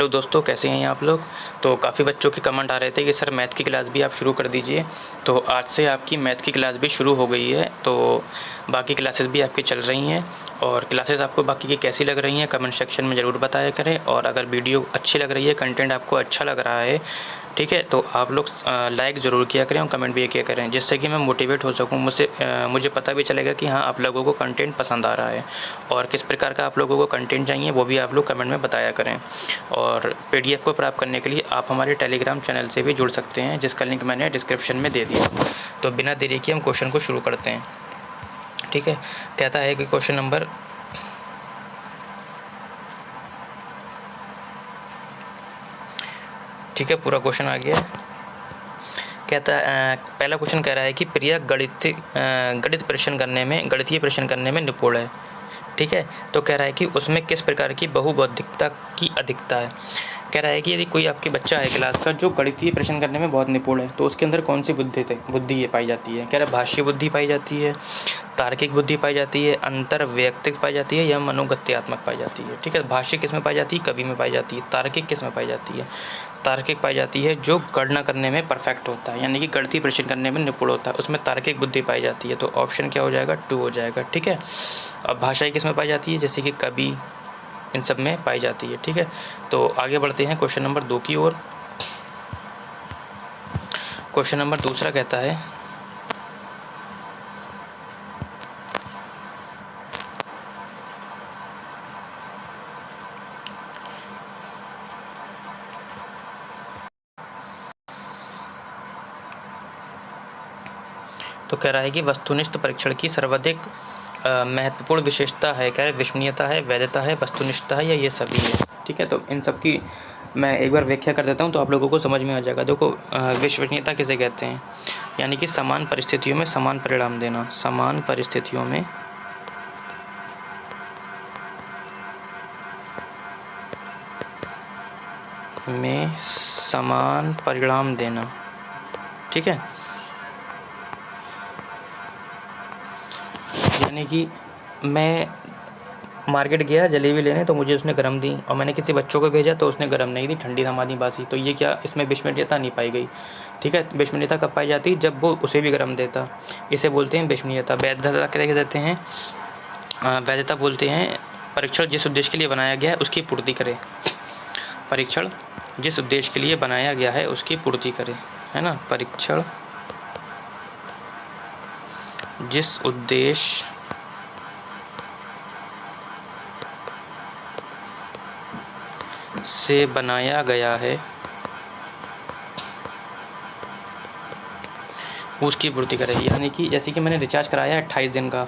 Hello दोस्तों, कैसे हैं आप लोग। तो काफ़ी बच्चों के कमेंट आ रहे थे कि सर मैथ की क्लास भी आप शुरू कर दीजिए। तो आज से आपकी मैथ की क्लास भी शुरू हो गई है। तो बाकी क्लासेस भी आपकी चल रही हैं और क्लासेस आपको बाकी की कैसी लग रही हैं कमेंट सेक्शन में ज़रूर बताया करें। और अगर वीडियो अच्छी लग रही है, कंटेंट आपको अच्छा लग रहा है, ठीक है, तो आप लोग लाइक ज़रूर किया करें और कमेंट भी किया करें, जिससे कि मैं मोटिवेट हो सकूं। मुझे पता भी चलेगा कि हाँ, आप लोगों को कंटेंट पसंद आ रहा है और किस प्रकार का आप लोगों को कंटेंट चाहिए वो भी आप लोग कमेंट में बताया करें। और पीडीएफ को प्राप्त करने के लिए आप हमारे टेलीग्राम चैनल से भी जुड़ सकते हैं, जिसका लिंक मैंने डिस्क्रिप्शन में दे दिया। तो बिना देरी के हम क्वेश्चन को शुरू करते हैं। ठीक है, कहता है कि क्वेश्चन नंबर ठीक है, पूरा क्वेश्चन आ गया है। कहता है, पहला क्वेश्चन कह रहा है कि प्रिया गणितीय प्रश्न करने में निपुण है। ठीक है, तो कह रहा है कि उसमें किस प्रकार की बहुबौद्धिकता की अधिकता है। कह रहा है कि यदि कोई आपके बच्चा है क्लास का जो गणितीय प्रश्न करने में बहुत निपुण है, तो उसके अंदर कौन सी बुद्धि ये पाई जाती है। कह रहा है भाष्य बुद्धि पाई जाती है, तार्किक बुद्धि पाई जाती है, अंतर वैयक्तिक पाई जाती है या मनोगत्यात्मक पाई जाती है। ठीक है, भाष्य किस में पाई जाती है, कवि में पाई जाती है। तार्किक किस में पाई जाती है, तार्किक पाई जाती है जो गणना करने में परफेक्ट होता है, यानी कि गणितीय प्रश्न करने में निपुण होता है, उसमें तार्किक बुद्धि पाई जाती है। तो ऑप्शन क्या हो जाएगा, 2 हो जाएगा। ठीक है, अब भाषाई किस में पाई जाती है, जैसे कि कवि, इन सब में पाई जाती है। ठीक है, तो आगे बढ़ते हैं क्वेश्चन नंबर 2 की ओर। क्वेश्चन नंबर दूसरा कहता है तो कह रहा है कि वस्तुनिष्ठ परीक्षण की सर्वाधिक महत्वपूर्ण विशेषता है, क्या है, विश्वसनीयता है, वैधता है, वस्तुनिष्ठता है या ये सभी है। ठीक है, तो इन सब की मैं एक बार व्याख्या कर देता हूँ तो आप लोगों को समझ में आ जाएगा। देखो, विश्वसनीयता किसे कहते हैं, यानी कि समान परिस्थितियों में समान परिणाम देना। समान परिस्थितियों में समान परिणाम देना। ठीक है, यानी कि मैं मार्केट गया जलेबी लेने, तो मुझे उसने गर्म दी, और मैंने किसी बच्चों को भेजा तो उसने गर्म नहीं दी, ठंडी थमा दी, बासी। तो ये क्या, इसमें विश्वसनीयता नहीं पाई गई। ठीक है, विश्वसनीयता कब पाई जाती है, जब वो उसे भी गर्म देता। इसे बोलते हैं विश्वसनीयता। वैधता क्या कहते हैं, वैधता बोलते हैं परीक्षण जिस उद्देश्य के लिए बनाया गया है उसकी पूर्ति करे। परीक्षण जिस उद्देश्य के लिए बनाया गया है उसकी पूर्ति करे, है ना। परीक्षण जिस उद्देश्य से बनाया गया है उसकी पूर्ति करे। यानी कि जैसे कि मैंने रिचार्ज कराया 28 दिन का,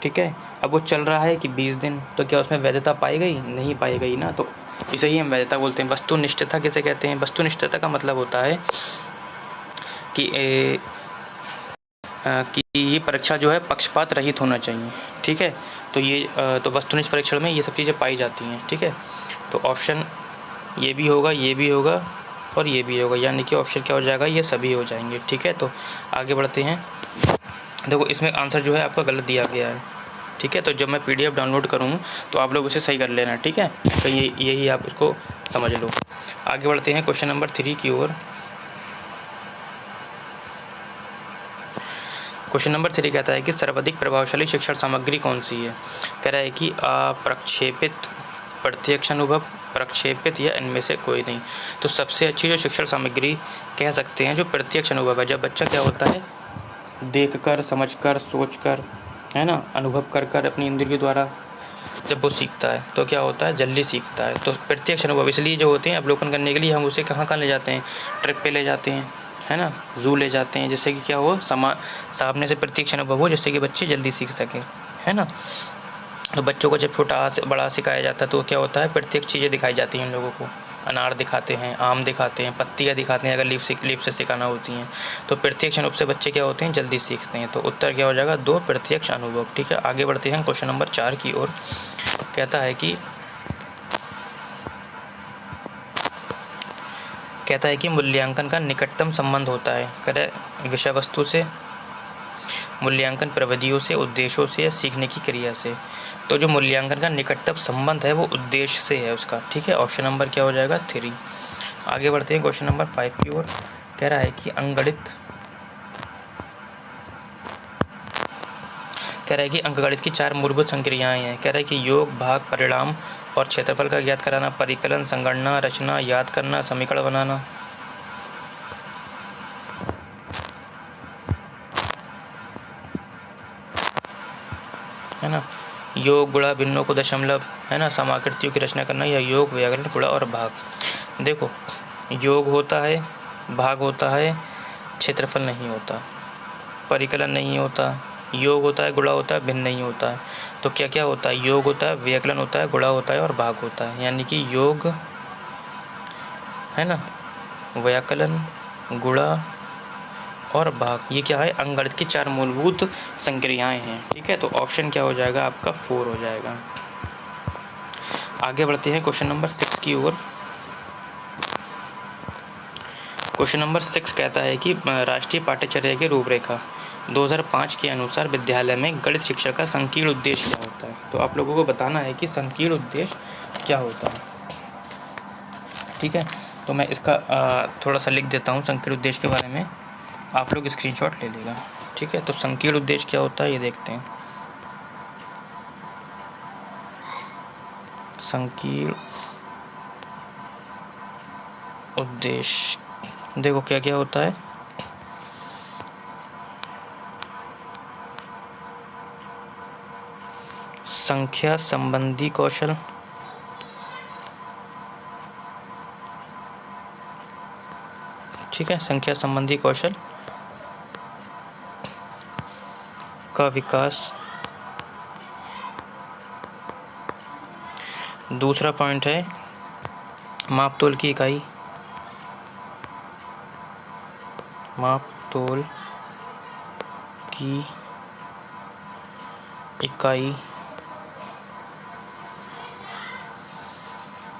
ठीक है, अब वो चल रहा है कि 20 दिन, तो क्या उसमें वैधता पाई गई, नहीं पाई गई ना। तो इसे ही हम वैधता बोलते हैं। वस्तुनिष्ठता किसे कहते हैं, वस्तुनिष्ठता का मतलब होता है कि ये परीक्षा जो है पक्षपात रहित होना चाहिए। ठीक है, तो ये तो वस्तुनिष्ठ परीक्षण में ये सब चीज़ें पाई जाती हैं। ठीक है, तो ऑप्शन ये भी होगा, ये भी होगा और ये भी होगा, यानी कि ऑप्शन क्या हो जाएगा, ये सभी हो जाएंगे। ठीक है, तो आगे बढ़ते हैं। देखो, इसमें आंसर जो है आपका गलत दिया गया है। ठीक है, तो जब मैं पीडीएफ डाउनलोड करूँ तो आप लोग उसे सही कर लेना। ठीक है, तो यही आप इसको समझ लो। आगे बढ़ते हैं क्वेश्चन नंबर 3 की ओर। क्वेश्चन नंबर 3 कहता है कि सर्वाधिक प्रभावशाली शिक्षण सामग्री कौन सी है। कह रहा है कि प्रक्षेपित, प्रत्यक्ष अनुभव, प्रक्षेपित या इनमें से कोई नहीं। तो सबसे अच्छी जो शिक्षण सामग्री कह सकते हैं जो प्रत्यक्ष अनुभव है। जब बच्चा क्या होता है, देखकर, समझकर, सोचकर, है ना, अनुभव कर कर अपनी इंद्रियों द्वारा जब वो सीखता है तो क्या होता है, जल्दी सीखता है। तो प्रत्यक्ष अनुभव इसलिए जो होते हैं अवलोकन करने के लिए हम उसे कहाँ ले जाते हैं, ट्रिप पे ले जाते हैं, है ना, ज़ू ले जाते हैं, जिससे कि क्या हो, सामने से प्रत्यक्ष अनुभव हो, जिससे कि बच्चे जल्दी सीख सकें, है ना। तो बच्चों को जब छोटा से बड़ा सिखाया जाता है तो क्या होता है, प्रत्येक चीज़ें दिखाई जाती हैं। इन लोगों को अनार दिखाते हैं, आम दिखाते हैं, पत्तियाँ दिखाते हैं, अगर लीफ से सिखाना होती हैं। तो प्रत्यक्ष अनुभव से बच्चे क्या होते हैं, जल्दी सीखते हैं। तो उत्तर क्या हो जाएगा, 2, प्रत्यक्ष अनुभव। ठीक है, आगे बढ़ते हैं क्वेश्चन नंबर 4 की ओर। कहता है कि मूल्यांकन का निकटतम संबंध होता है, विषय वस्तु से, मूल्यांकन प्रविधियों से, उद्देश्यों से या सीखने की क्रिया से। तो जो मूल्यांकन का निकटतम संबंध है वो उद्देश्य से है उसका, ठीक है। ऑप्शन नंबर क्या हो जाएगा 3। आगे बढ़ते हैं क्वेश्चन नंबर 5 की ओर। कह रहा है कि अंकगणित की 4 मूलभूत संक्रियाएं हैं। कह रहा है कि योग, भाग, परिणाम और क्षेत्रफल का ज्ञात कराना, परिकलन, संगणना, रचना, याद करना, समीकरण बनाना। है ना, योग, गुणा, भिन्नों को दशमलव, है ना, समाकृतियों की रचना करना, या योग, व्याकरण, गुणा और भाग। देखो, योग होता है, भाग होता है, क्षेत्रफल नहीं होता, परिकलन नहीं होता, योग होता है, गुणा होता है, भिन्न नहीं होता है। तो क्या क्या होता है? योग होता है, व्याकलन होता है, गुणा होता है और भाग होता है। यानी कि योग, है ना, व्याकलन, गुणा और भाग, ये क्या है? अंकगणित की 4 मूलभूत संक्रियाएं हैं, ठीक है। तो ऑप्शन क्या हो जाएगा आपका 4 हो जाएगा। आगे बढ़ते हैं क्वेश्चन नंबर 6 की ओर। क्वेश्चन नंबर 6 कहता है कि राष्ट्रीय पाठ्यचर्या की रूपरेखा 2005 के अनुसार विद्यालय में गणित शिक्षा का संकीर्ण उद्देश्य क्या होता है। तो आप लोगों को बताना है कि संकीर्ण उद्देश्य क्या होता है, ठीक है। तो मैं इसका थोड़ा सा लिख देता हूँ संकीर्ण उद्देश्य के बारे में, आप लोग स्क्रीनशॉट ले लेगा, ठीक है। तो संकीर्ण उद्देश्य क्या होता है ये देखते हैं। संकीर्ण उद्देश्य, देखो क्या क्या होता है। संख्या संबंधी कौशल, ठीक है, संख्या संबंधी कौशल का विकास। दूसरा पॉइंट है मापतोल की इकाई, मापतोल की इकाई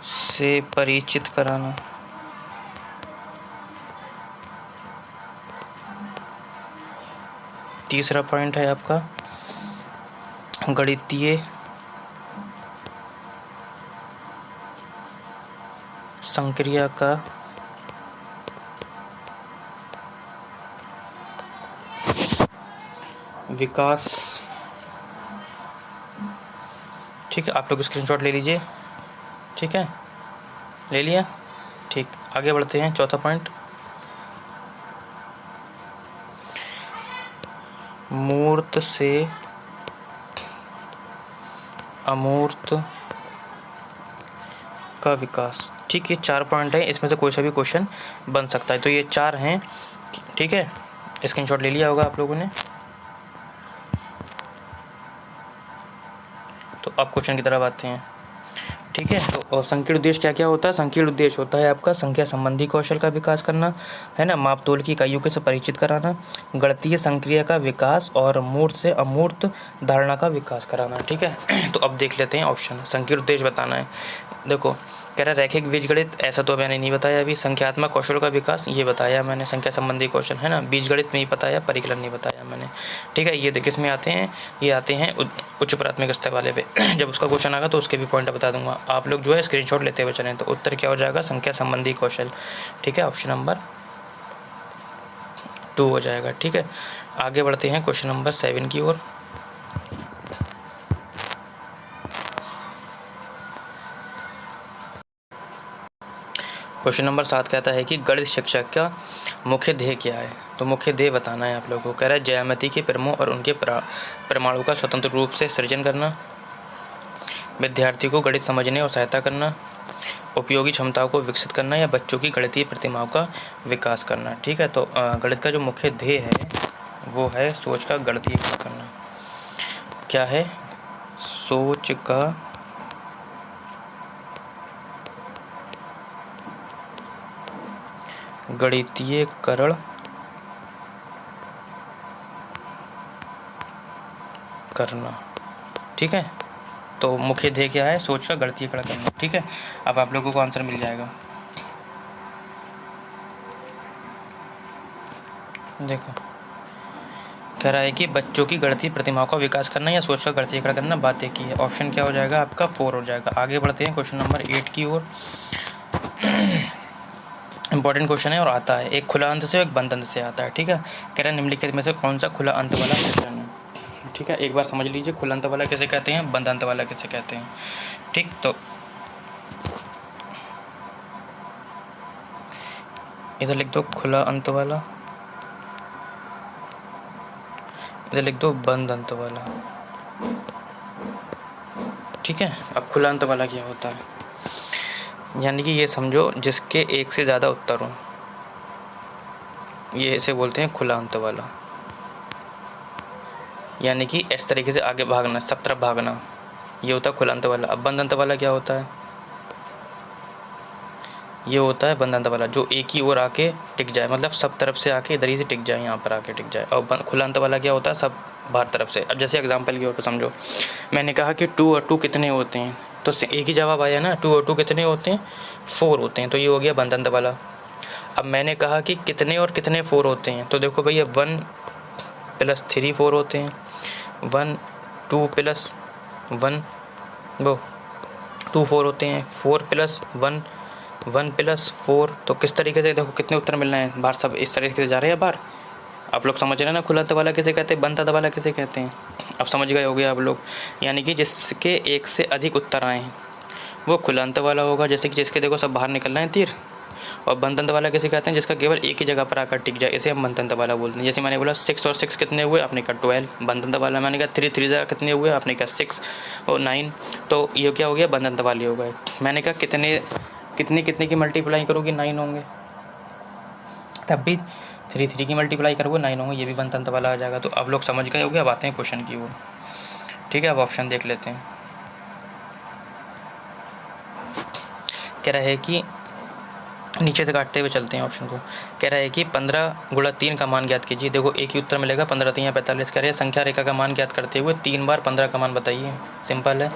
से परिचित कराना। तीसरा पॉइंट है आपका गणितीय संक्रिया का विकास, ठीक है। आप लोग स्क्रीनशॉट ले लीजिए, ठीक है, ले लिया, ठीक। आगे बढ़ते हैं, चौथा पॉइंट मूर्त से अमूर्त का विकास, ठीक है। 4 पॉइंट है, इसमें से कोई सा भी क्वेश्चन बन सकता है। तो ये 4 हैं, ठीक है, स्क्रीनशॉट ले लिया होगा आप लोगों ने। तो अब क्वेश्चन की तरफ आते हैं, ठीक है। तो संकीर्ण उद्देश्य क्या क्या होता है? संकीर्ण उद्देश्य होता है आपका संख्या संबंधी कौशल का विकास करना, है ना, मापतोल की इकाइयों के से परिचित कराना, गणितीय संक्रिया का विकास और मूर्त से अमूर्त धारणा का विकास कराना, ठीक है। तो अब देख लेते हैं ऑप्शन। संकीर्ण उद्देश्य बताना है, देखो कह रहा रैखिक बीजगणित, ऐसा तो मैंने नहीं बताया अभी। संख्यात्मक कौशल का विकास ये बताया मैंने, संख्या संबंधी कौशल, है ना। बीजगणित नहीं बताया, परिकलन नहीं बताया मैंने, ठीक है। ये किस में आते हैं? ये आते हैं उच्च प्राथमिक स्तर वाले पे। जब उसका क्वेश्चन आएगा तो उसके भी पॉइंट बता दूंगा, आप लोग जो है स्क्रीनशॉट लेते हुए चलें। तो उत्तर क्या हो जाएगा? संख्या संबंधी कौशल, ठीक है, ऑप्शन नंबर 2 हो जाएगा, ठीक है। आगे बढ़ते हैं क्वेश्चन नंबर 7 की ओर। क्वेश्चन नंबर 7 कहता है कि गणित शिक्षक का मुख्य ध्येय क्या है। तो मुख्य ध्येय बताना है आप लोगों को। कह रहा है ज्यामिति के प्रमेयों और उनके प्रमाणों का स्वतंत्र रूप से सृजन करना, विद्यार्थी को गणित समझने और सहायता करना, उपयोगी क्षमताओं को विकसित करना, या बच्चों की गणितीय प्रतिमाओं का विकास करना, ठीक है। तो गणित का जो मुख्य ध्येय है वो है सोच का गणितीयकरण करना। क्या है? सोच का गणितीयकरण करना, ठीक है। तो मुख्य ध्येय क्या है? सोच का गणितीयकरण करना, ठीक है। अब आप लोगों को आंसर मिल जाएगा। देखो कह रहा है कि बच्चों की गणितीय प्रतिभाओं का विकास करना या सोचकर गणितीय करना बात एक ही है। ऑप्शन क्या हो जाएगा आपका 4 हो जाएगा। आगे बढ़ते हैं क्वेश्चन नंबर 8 की ओर। इंपॉर्टेंट क्वेश्चन है और आता है एक खुला अंत से और एक बंद अंत से आता है। ठीक है, कह रहा है निम्नलिखित में से कौन सा खुला अंत वाला क्वेश्चन है। ठीक है, एक बार समझ लीजिए खुला अंत वाला किसे कहते हैं, बंद अंत वाला किसे कहते हैं। ठीक, तो इधर लिख दो खुला अंत वाला, इधर लिख दो बंद अंत वाला। ठीक है, अब खुला अंत वाला क्या होता है, यानी कि ये समझो जिसके एक से ज़्यादा उत्तर हो, ये इसे बोलते हैं खुला अंत वाला। यानी कि इस तरीके से आगे भागना, सब तरफ भागना, ये होता है खुला अंत वाला। अब बंद अंत वाला क्या होता है, ये होता है बंद अंत वाला जो एक ही ओर आके टिक जाए, मतलब सब तरफ से आके इधर ही से टिक जाए, यहाँ पर आके टिक जाए। और खुला अंत वाला क्या होता है, सब बाहर तरफ से। अब जैसे एग्जांपल की ओर पर समझो, मैंने कहा कि 2 और 2 कितने होते हैं, तो एक ही जवाब आया ना, 2 और 2 कितने होते हैं, 4 होते हैं, तो ये हो गया बंद अंत वाला। अब मैंने कहा कि कितने और कितने 4 होते हैं, तो देखो भैया 1 + 3 4 होते हैं, 1 2 + 1 वो 2 4 होते हैं, 4 + 1 1 + 4। तो किस तरीके से देखो कितने उत्तर मिल रहे हैं बाहर, सब इस तरीके से जा रहे हैं बाहर। आप लोग समझ रहे हैं ना खुला अंत वाला किसे कहते हैं, बंद अंत वाला किसे कहते हैं, अब समझ गए होंगे आप लोग। यानी कि जिसके एक से अधिक उत्तर आए हैं वो खुला अंत वाला होगा, जैसे कि जिसके देखो सब बाहर निकल रहे हैं तीर। और बंद अंत वाला किसे कहते हैं, जिसका केवल एक ही जगह पर आकर टिक जाए, इसे हम बंद अंत वाला बोलते हैं। जैसे मैंने बोला 6 और 6 कितने हुए, आपने कहा 12, बंद अंत वाला। मैंने कहा 3 3 कितने हुए, आपने कहा 6 और 9, तो ये क्या हो गया, बंद अंत वाले हो गए। मैंने कहा कितने की मल्टीप्लाई करोगे, 9 होंगे, तब भी 3 की मल्टीप्लाई करोगे 9 होंगे, ये भी बंद अंत वाला आ जाएगा। तो अब लोग समझ गए होंगे। अब आते हैं क्वेश्चन की ओर। ठीक है, अब ऑप्शन देख लेते हैं। कह रहा है कि नीचे से काटते हुए चलते हैं ऑप्शन को। कह रहा है कि 15 × 3 का मान ज्ञात कीजिए। देखो एक ही उत्तर मिलेगा, 15 3 45। कह रहे हैं संख्या रेखा का मान ज्ञात करते हुए 3 बार 15 का मान बताइए। सिंपल है,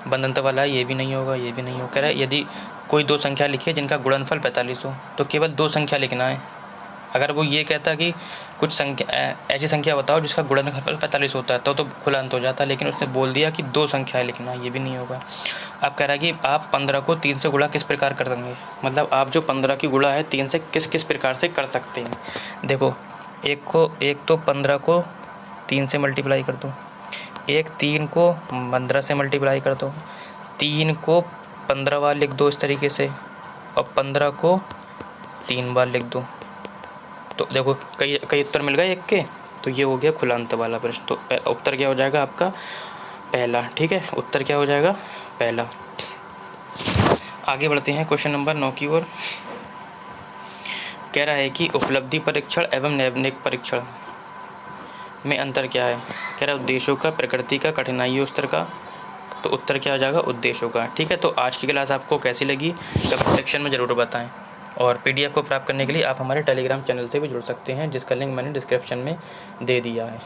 बंद अंत वाला है, ये भी नहीं होगा, ये भी नहीं होगा। कह रहा है यदि कोई 2 संख्या लिखिए जिनका गुणनफल 45 हो, तो केवल 2 संख्या लिखना है। अगर वो ये कहता कि कुछ संख्या ऐसी संख्या बताओ जिसका गुणनफल 45 होता है, तो खुला अंत हो जाता। लेकिन उसने बोल दिया कि 2 संख्याएं लिखना, ये भी नहीं होगा। अब कह रहा है कि आप 15 को 3 से गुणा किस प्रकार कर देंगे, मतलब आप जो 15 की गुणा है 3 से किस प्रकार से कर सकते हैं। देखो एक तो 15 को 3 से मल्टीप्लाई कर दो, एक 3 को 15 से मल्टीप्लाई कर दो, 3 को 15 बार लिख दो इस तरीके से, और 15 को 3 बार लिख दो। तो देखो कई उत्तर मिल गए एक के, तो ये हो गया खुला अंत वाला प्रश्न। तो उत्तर क्या हो जाएगा आपका, पहला। ठीक है, उत्तर क्या हो जाएगा, पहला। आगे बढ़ते हैं क्वेश्चन नंबर 9 की ओर। कह रहा है कि उपलब्धि परीक्षण एवं नैतिक परीक्षण में अंतर क्या है। कह रहा है उद्देश्यों का, प्रकृति का, कठिनाइयों स्तर का। तो उत्तर क्या हो जाएगा, उद्देश्यों का। ठीक है, तो आज की क्लास आपको कैसी लगी कमेंट सेक्शन में ज़रूर बताएं। और PDF को प्राप्त करने के लिए आप हमारे टेलीग्राम चैनल से भी जुड़ सकते हैं, जिसका लिंक मैंने डिस्क्रिप्शन में दे दिया है।